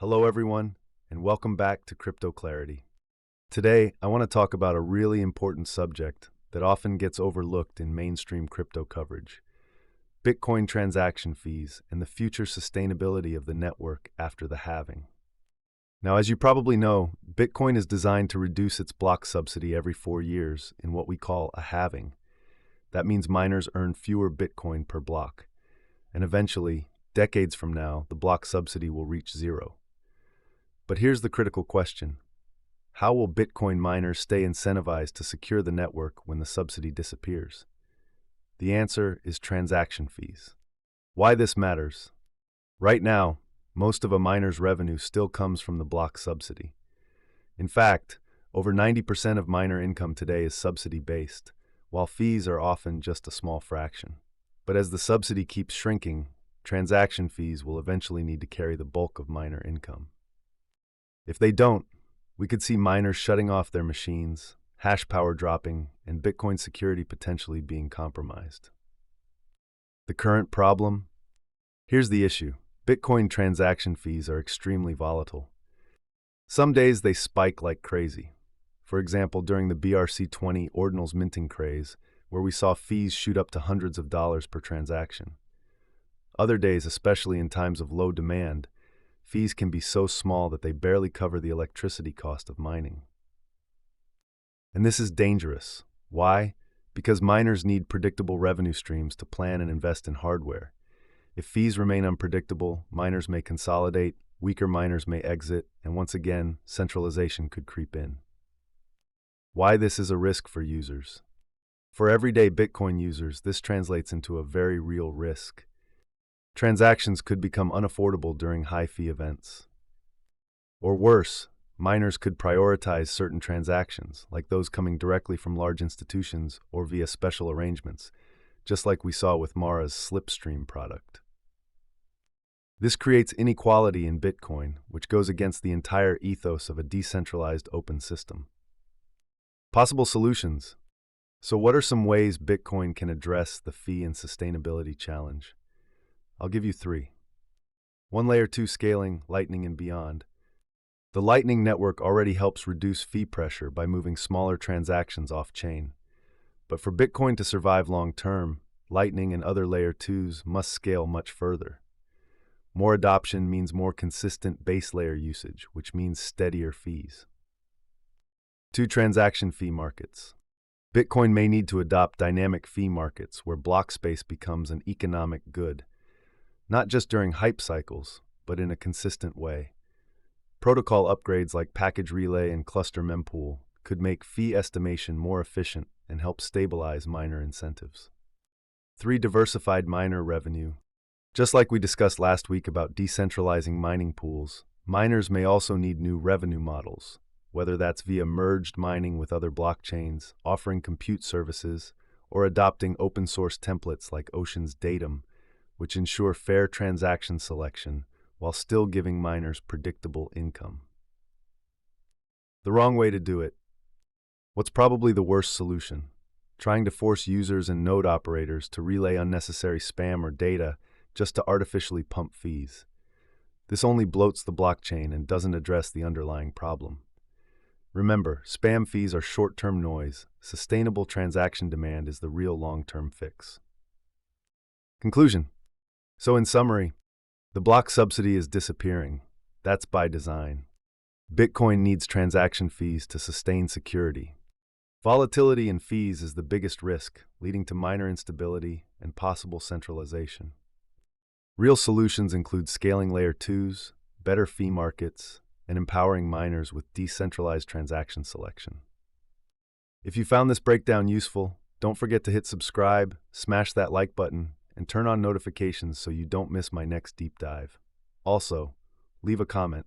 Hello everyone, and welcome back to CryptoClarity. Today, I want to talk about a really important subject that often gets overlooked in mainstream crypto coverage: Bitcoin transaction fees and the future sustainability of the network after the halving. Now, as you probably know, Bitcoin is designed to reduce its block subsidy every 4 years in what we call a halving. That means miners earn fewer Bitcoin per block, and eventually, decades from now, the block subsidy will reach zero. But here's the critical question: how will Bitcoin miners stay incentivized to secure the network when the subsidy disappears? The answer is transaction fees. Why this matters? Right now, most of a miner's revenue still comes from the block subsidy. In fact, over 90% of miner income today is subsidy-based, while fees are often just a small fraction. But as the subsidy keeps shrinking, transaction fees will eventually need to carry the bulk of miner income. If they don't, we could see miners shutting off their machines, hash power dropping, and Bitcoin security potentially being compromised. The current problem? Here's the issue: Bitcoin transaction fees are extremely volatile. Some days they spike like crazy. For example, during the BRC20 ordinals minting craze, where we saw fees shoot up to hundreds of dollars per transaction. Other days, especially in times of low demand, fees can be so small that they barely cover the electricity cost of mining. And this is dangerous. Why? Because miners need predictable revenue streams to plan and invest in hardware. If fees remain unpredictable, miners may consolidate, weaker miners may exit, and once again, centralization could creep in. Why this is a risk for users? For everyday Bitcoin users, this translates into a very real risk. Transactions could become unaffordable during high-fee events. Or worse, miners could prioritize certain transactions, like those coming directly from large institutions or via special arrangements, just like we saw with Mara's Slipstream product. This creates inequality in Bitcoin, which goes against the entire ethos of a decentralized open system. Possible solutions. So what are some ways Bitcoin can address the fee and sustainability challenge? I'll give you 3. 1 Layer 2 scaling, Lightning and beyond. The Lightning network already helps reduce fee pressure by moving smaller transactions off-chain. But for Bitcoin to survive long-term, Lightning and other Layer 2s must scale much further. More adoption means more consistent base layer usage, which means steadier fees. 2 Transaction fee markets. Bitcoin may need to adopt dynamic fee markets where block space becomes an economic good, not just during hype cycles, but in a consistent way. Protocol upgrades like package relay and cluster mempool could make fee estimation more efficient and help stabilize miner incentives. 3 Diversified miner revenue. Just like we discussed last week about decentralizing mining pools, miners may also need new revenue models, whether that's via merged mining with other blockchains, offering compute services, or adopting open-source templates like Ocean's Datum, which ensure fair transaction selection while still giving miners predictable income. The wrong way to do it. What's probably the worst solution? Trying to force users and node operators to relay unnecessary spam or data just to artificially pump fees. This only bloats the blockchain and doesn't address the underlying problem. Remember, spam fees are short-term noise. Sustainable transaction demand is the real long-term fix. Conclusion. So in summary, the block subsidy is disappearing. That's by design. Bitcoin needs transaction fees to sustain security. Volatility in fees is the biggest risk, leading to miner instability and possible centralization. Real solutions include scaling Layer 2s, better fee markets, and empowering miners with decentralized transaction selection. If you found this breakdown useful, don't forget to hit subscribe, smash that like button, and turn on notifications so you don't miss my next deep dive. Also, leave a comment.